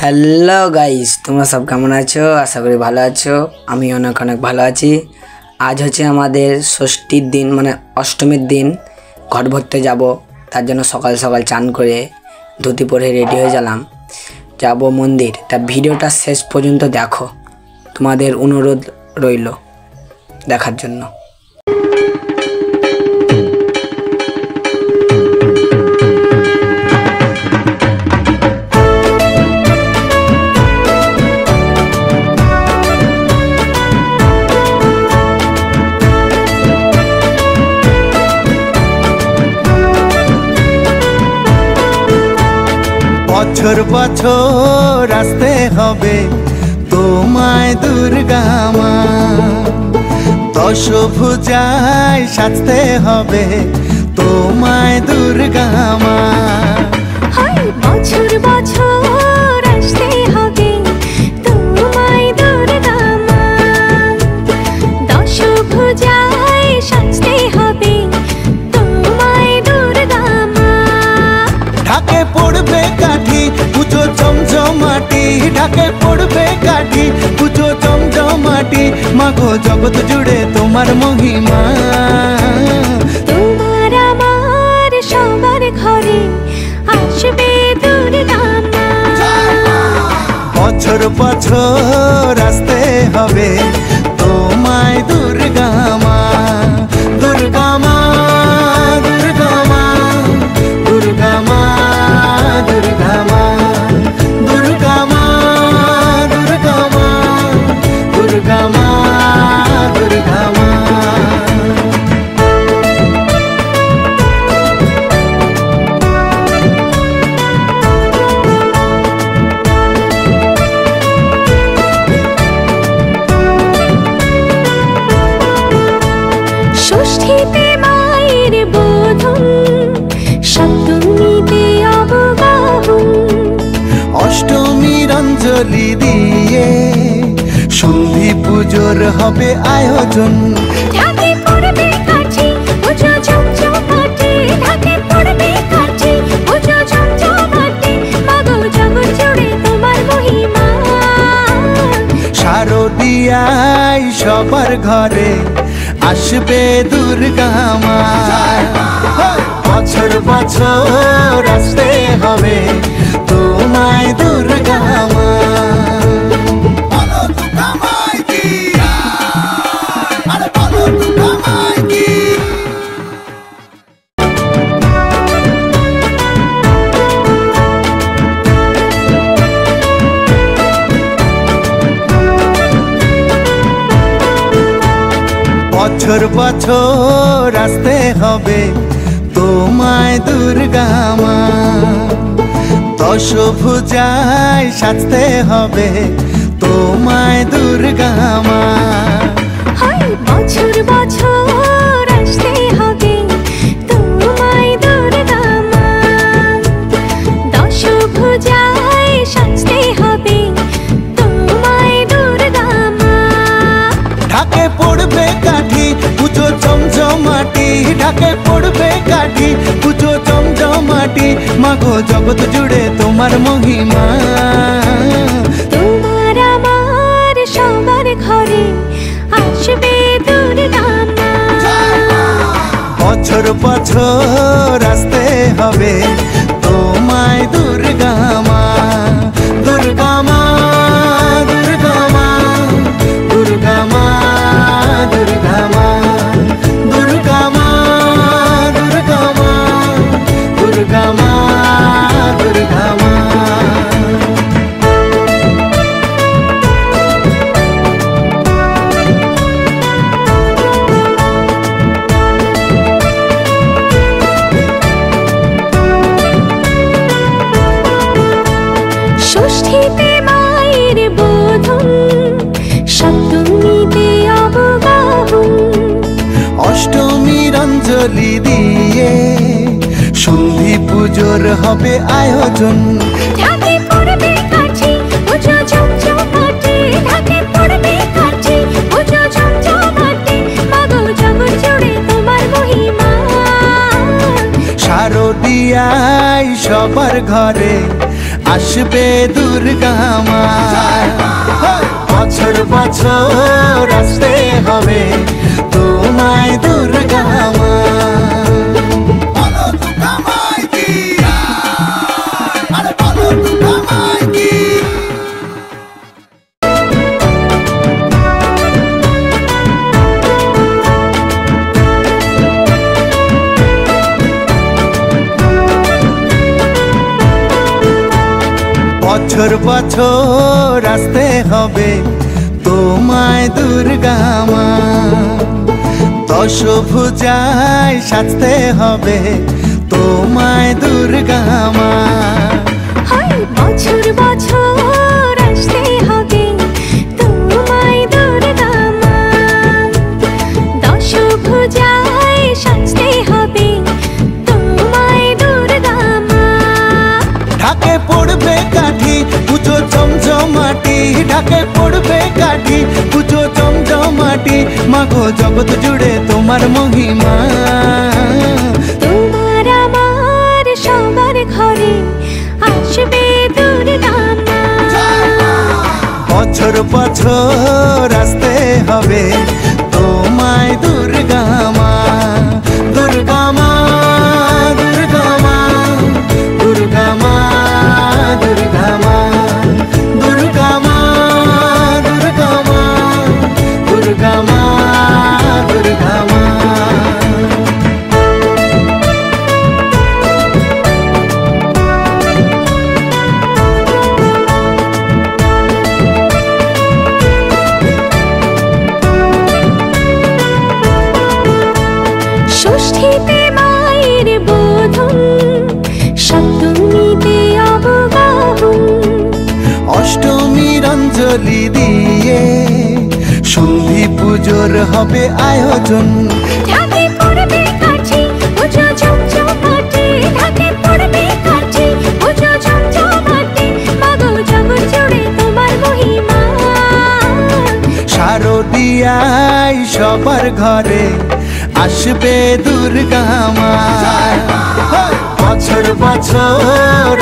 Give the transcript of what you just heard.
Hello guys, তোমরা সব কেমন আছো? আশা করি ভালো আছো। আমি অনেক অনেক ভালো আছি। আজ হচ্ছে আমাদের ষষ্ঠীর দিন, মানে অষ্টমীর দিন। ঘট ভরতে যাব, তার জন্য সকাল সকাল চান করে ধুতি পরে রেডি হয়ে যাব মন্দির। তা ভিডিওটা শেষ পর্যন্ত দেখো, তোমাদের অনুরোধ রইল দেখার জন্য। বছর বছর আসতে হবে তোমায় দুর্গা মা, দশভুজায় সাজতে হবে তোমায় দুর্গা মা। বছর বছর আসতে হবে তোমায় দুর্গা মা, দশভুজায় সাজতে হবে তোমায় দুর্গা মা। ঢাকে পড়বে কাঠি পুজো জমজমাটি, ঢাকে পড়বে কাঠি পুজো জমজমাটি, মাগো জগৎ জুড়ে তোমার মহিমা। তোমার আমার সবার ঘরে আসবে দুর্গা মা। বছর বছর আসতে হবে তোমায় দুর্গা মা, দুর্গা মা, দুর্গা মা, দুর্গা মা, দুর্গা মা, দুর্গা মা, দুর্গা মা, দুর্গা মা, দুর্গা মা। ষষ্ঠীতে মায়ের বোধন, সপ্তমীতে অবগাহন, অষ্টমীর অঞ্জলি দিয়ে সন্ধি পুজোর হবে আয়োজন। ঢাকে পড়বে কাঠি পুজো জমজমাটি, ঢাকে পড়বে কাঠি পুজো জমজমাটি, মাগো জগৎ জুড়ে তোমার মহিমা। শারদিয়ায় সবার ঘরে আসবে দুর্গা মা, বছর বছর আসতে হবে তোমায় দুর্গা মা। বছর বছর আসতে হবে তোমায় দুর্গা মা, দশভুজায় সাজতে হবে তোমায় দুর্গা মা। বছর বছর আসতে হবে তোমায় দুর্গা মা, দশভুজায় সাজতে হবে তোমায় দুর্গা মা। ঢাকে পড়বে কাঠি পুজো জমজমাটি, ঢাকে পড়বে কাঠি পুজো জমজমাটি, মাগো জগৎ জুড়ে তোমার মহিমা। তোমার আমার সবার ঘরে আসবে দুর্গা মা। বছর বছর আসতে হবে তোমায় দুর্গা মা, দুর্গা মা, দুর্গা মা, দুর্গা মা, দুর্গা মা, দুর্গা মা, দুর্গা মা, দুর্গা মা, দুর্গা মা। ষষ্ঠীতে মায়ের বোধন, সপ্তমীতে অবগাহন, অষ্টমীর অঞ্জলি দিয়ে সন্ধি পুজোর হবে আয়োজন। ঢাকে পড়বে কাঠি পুজো জমজমাটি, ঢাকে পড়বে কাঠি পুজো জমজমাটি, মাগো জগৎ জুড়ে তোমার মহিমা। শারদিয়ায় সবার ঘরে আসবে দুর্গা মা। বছর বছর আসতে হবে তোমায় দুর্গা মা। বছর বছর আসতে হবে তোমায় দুর্গা মা। দশভুজায় সাজতে হবে তোমায় দুর্গা মা। বছর বছর আসতে হবে তোমায় দুর্গা মা। দশভুজায় সাজতে হবে তোমায় দুর্গা মা। ঢাকে পড়বে কাঠি পুজো জমজমাটি, ঢাকে পড়বে কাঠি পুজো জমজমাটি। মাগো জগৎ জুড়ে তোমার মহিমা। তোমার আমার সবার ঘরে আসবে দুর্গা মা। বছর বছর আসতে হবে তোমায় দুর্গা মা। দুর্গা মা দুর্গা মা দুর্গা মা দুর্গা মা দুর্গা মা দুর্গা মা দুর্গা মা দুর্গা মা। ষষ্ঠীতে মায়ের বোধন, সপ্তমীতে অবগাহন, অষ্টমীর অঞ্জলি দিয়ে সন্ধি পুজোর হবে আয়োজন। ঢাকে পড়বে কাঠি পুজো জমজমাটি, ঢাকে পড়বে কাঠি পুজো জমজমাটি। মাগো জগৎ জুড়ে তোমার মহিমা। শারদিয়ায় সবার ঘরে আসবে দুর্গা মা। বছর বছর